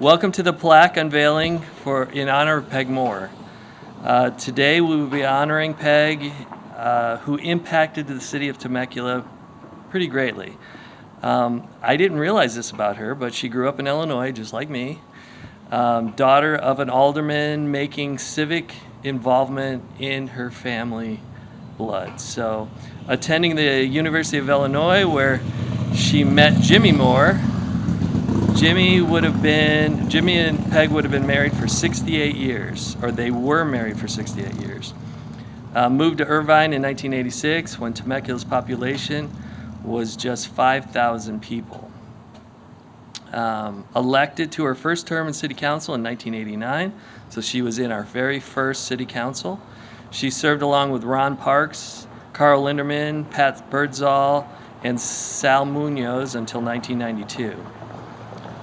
Welcome to the plaque unveiling in honor of Peg Moore. Today we will be honoring Peg, who impacted the city of Temecula pretty greatly. I didn't realize this about her, but she grew up in Illinois, just like me. Daughter of an alderman, making civic involvement in her family blood. So, attending the University of Illinois, where she met Jimmy Moore. Jimmy and Peg would have been married for 68 years, or they were married for 68 years. Moved to Irvine in 1986 when Temecula's population was just 5,000 people. Elected to her first term in city council in 1989, so she was in our very first city council. She served along with Ron Parks, Carl Linderman, Pat Birdsall, and Sal Munoz until 1992.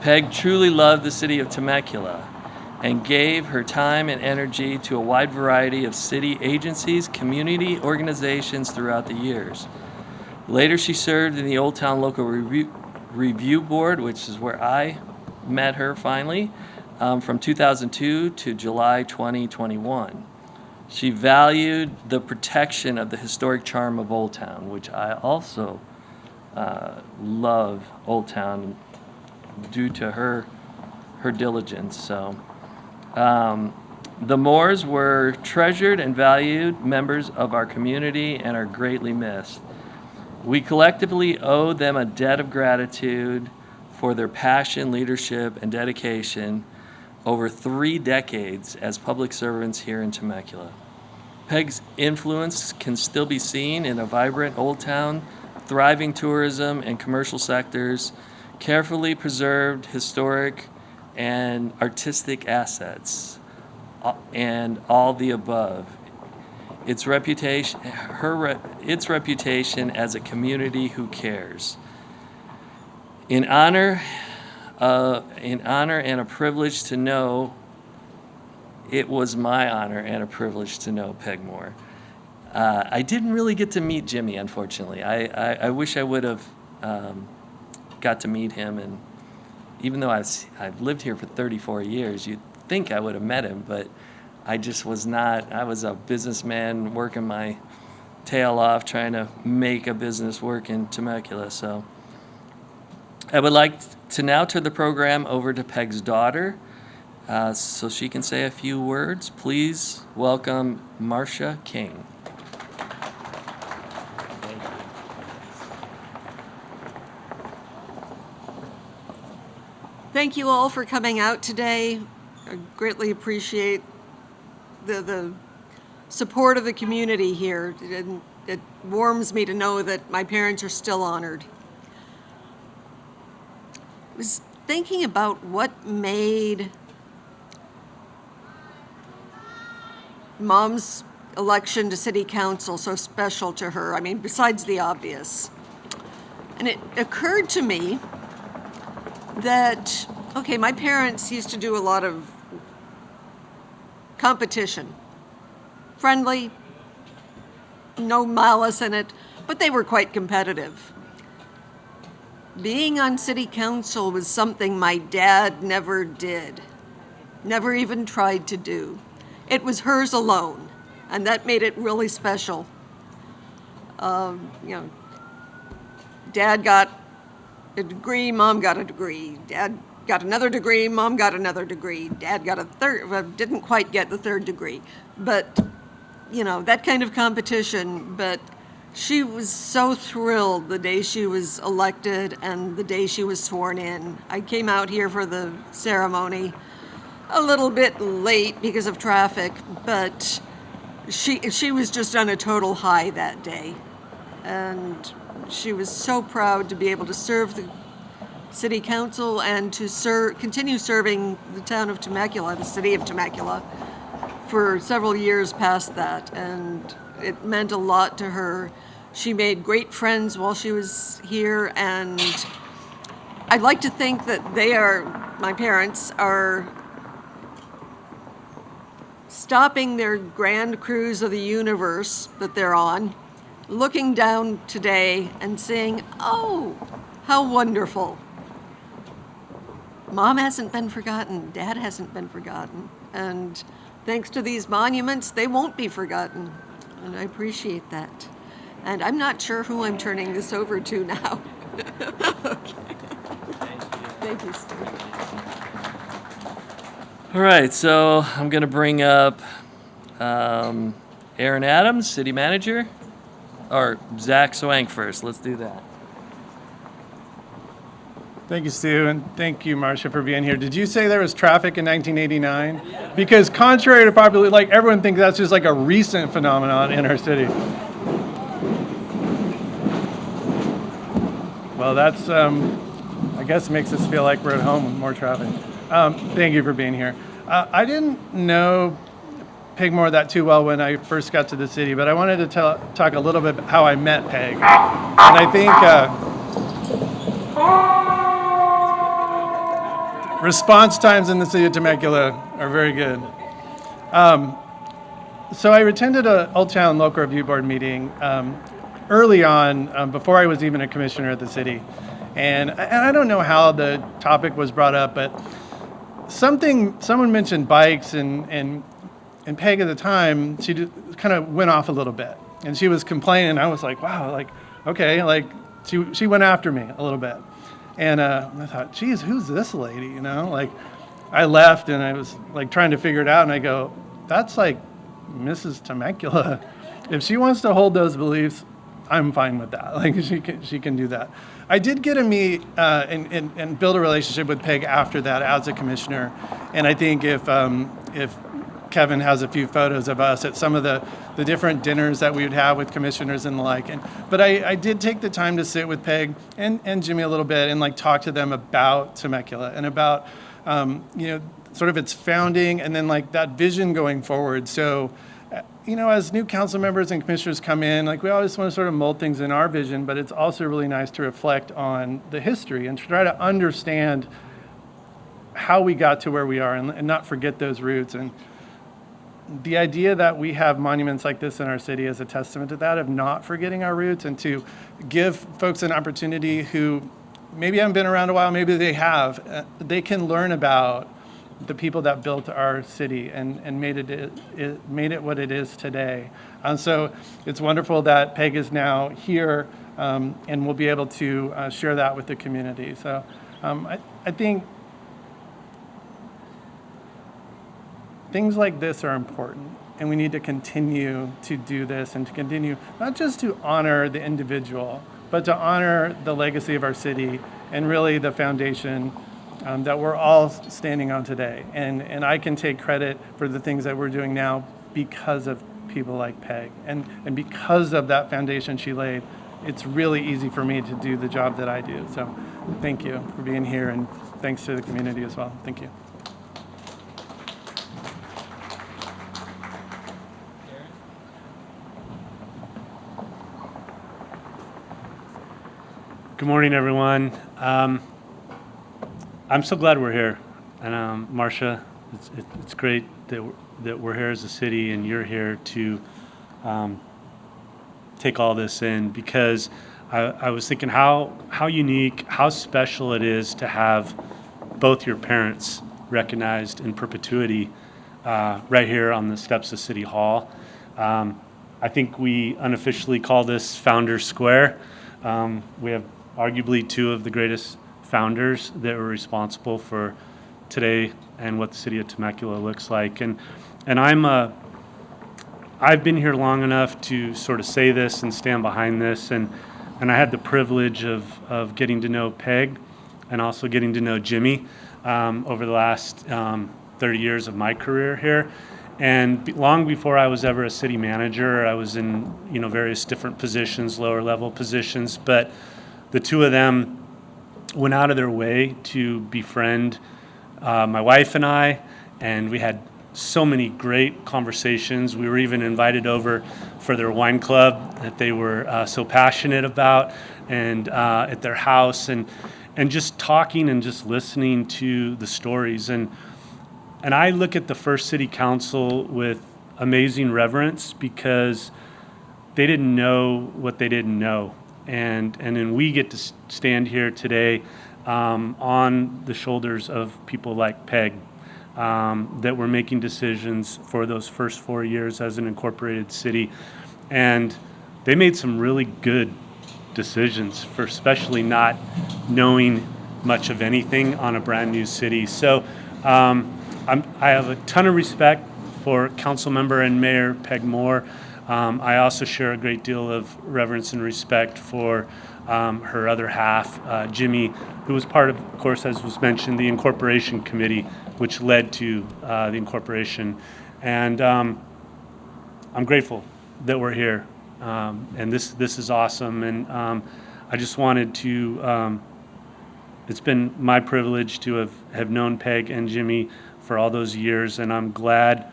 Peg truly loved the city of Temecula and gave her time and energy to a wide variety of city agencies, community organizations throughout the years. Later, she served in the Old Town Local Review Board, which is where I met her finally, from 2002 to July 2021. She valued the protection of the historic charm of Old Town, which I also love Old Town due to her diligence. So, the Moores were treasured and valued members of our community and are greatly missed. We collectively owe them a debt of gratitude for their passion, leadership, and dedication over 3 decades as public servants here in Temecula. Peg's influence can still be seen in a vibrant Old Town, thriving tourism and commercial sectors, carefully preserved historic and artistic assets, and all the above. Its reputation as a community who cares. In honor and a privilege to know, it was my honor and a privilege to know Peg Moore. I didn't really get to meet Jimmy, unfortunately. I wish I would have got to meet him, and even though I've lived here for 34 years, you'd think I would have met him, but I just was not. I was a businessman working my tail off trying to make a business work in Temecula. So I would like to now turn the program over to Peg's daughter so she can say a few words. Please welcome Marcia King. Thank you all for coming out today. I greatly appreciate the support of the community here. It warms me to know that my parents are still honored. I was thinking about what made Mom's election to city council so special to her. I mean, besides the obvious. And it occurred to me that, okay, my parents used to do a lot of competition. Friendly, no malice in it, but they were quite competitive. Being on city council was something my dad never did, never even tried to do. It was hers alone, and that made it really special. Dad got a degree, Mom got a degree. Dad got another degree, Mom got another degree. Dad got a third, didn't quite get the third degree. But, that kind of competition. But she was so thrilled the day she was elected and the day she was sworn in. I came out here for the ceremony a little bit late because of traffic, but she was just on a total high that day. And she was so proud to be able to serve the city council and to continue serving the town of Temecula, the city of Temecula, for several years past that. And it meant a lot to her. She made great friends while she was here, and I'd like to think that my parents are stopping their grand cruise of the universe that they're on, looking down today and saying, oh, how wonderful. Mom hasn't been forgotten. Dad hasn't been forgotten. And thanks to these monuments, they won't be forgotten. And I appreciate that. And I'm not sure who I'm turning this over to now. Okay. Thank you, Steve. All right, so I'm going to bring up Aaron Adams, city manager, or Zach Swank first. Let's do that. Thank you, Stu, and thank you, Marcia, for being here. Did you say there was traffic in 1989? Yeah. Because contrary to popular, like everyone thinks that's just like a recent phenomenon in our city. Well, that's, I guess makes us feel like we're at home with more traffic. Thank you for being here. I didn't know Pegmore that too well when I first got to the city, but I wanted to talk a little bit about how I met Peg. And I think response times in the city of Temecula are very good. So I attended an Old Town Local Review Board meeting early on, before I was even a commissioner at the city. And I don't know how the topic was brought up, but someone mentioned bikes, and Peg at the time, she kind of went off a little bit. And she was complaining. I was like, wow, like, okay, like she went after me a little bit. And I thought, geez, who's this lady, you know? Like, I left and I was like trying to figure it out, and I go, that's like Mrs. Temecula. If she wants to hold those beliefs, I'm fine with that. Like, she can do that. I did get to meet and build a relationship with Peg after that as a commissioner. And I think if Kevin has a few photos of us at some of the different dinners that we would have with commissioners and the like. But I did take the time to sit with Peg and Jimmy a little bit and like talk to them about Temecula and about, sort of its founding and then like that vision going forward. So, as new council members and commissioners come in, like we always want to sort of mold things in our vision, but it's also really nice to reflect on the history and try to understand how we got to where we are and not forget those roots. And the idea that we have monuments like this in our city is a testament to that, of not forgetting our roots, and to give folks an opportunity who maybe haven't been around a while, maybe they have, they can learn about the people that built our city and made it what it is today. And so it's wonderful that Peg is now here, and we'll be able to share that with the community. So I think things like this are important, and we need to continue to do this and to continue not just to honor the individual, but to honor the legacy of our city and really the foundation that we're all standing on today. And I can take credit for the things that we're doing now because of people like Peg. And because of that foundation she laid, it's really easy for me to do the job that I do. So thank you for being here, and thanks to the community as well. Thank you. Good morning, everyone. I'm so glad we're here, and Marcia, it's great that we're here as a city and you're here to take all this in, because I was thinking how unique, how special it is to have both your parents recognized in perpetuity right here on the steps of City Hall. I think we unofficially call this Founders Square. We have arguably two of the greatest founders that were responsible for today and what the city of Temecula looks like. And I've been here long enough to sort of say this and stand behind this. And I had the privilege of getting to know Peg and also getting to know Jimmy over the last 30 years of my career here. And long before I was ever a city manager, I was in various different positions, lower level positions. But the two of them went out of their way to befriend my wife and I, and we had so many great conversations. We were even invited over for their wine club that they were so passionate about, and at their house, and just talking and just listening to the stories. And I look at the first city council with amazing reverence, because they didn't know what they didn't know. And then we get to stand here today on the shoulders of people like Peg that were making decisions for those first 4 years as an incorporated city. And they made some really good decisions for especially not knowing much of anything on a brand new city. So I have a ton of respect for Councilmember and Mayor Peg Moore. I also share a great deal of reverence and respect for her other half, Jimmy, who was part of course, as was mentioned, the incorporation committee, which led to the incorporation. And I'm grateful that we're here. And this is awesome. And I just wanted to, it's been my privilege to have known Peg and Jimmy for all those years, and I'm glad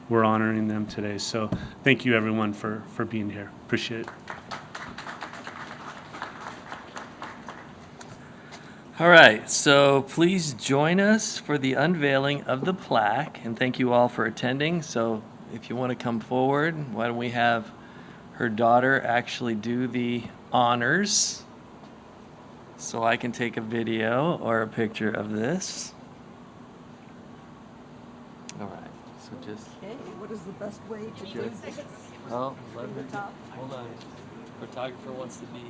we're honoring them today. So thank you everyone for being here. Appreciate it. All right, so please join us for the unveiling of the plaque, and thank you all for attending. So if you want to come forward, why don't we have her daughter actually do the honors so I can take a video or a picture of this. All right, so just, Okay, what is the best way to do this? oh, let me, hold on. Photographer wants to be.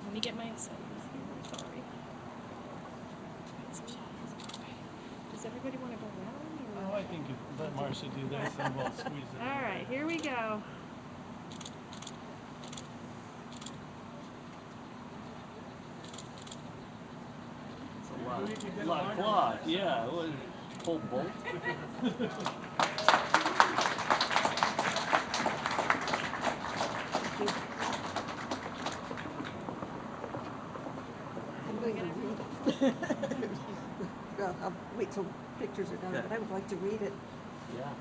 Let me get my settings here. Sorry. Does everybody want to go around? Oh, I think let Marcia do this and we'll squeeze it. All right, here we go. A lot of cloth, yeah. It was pull bolt. Well, I'll wait till pictures are done, Yeah. but I would like to read it. Yeah.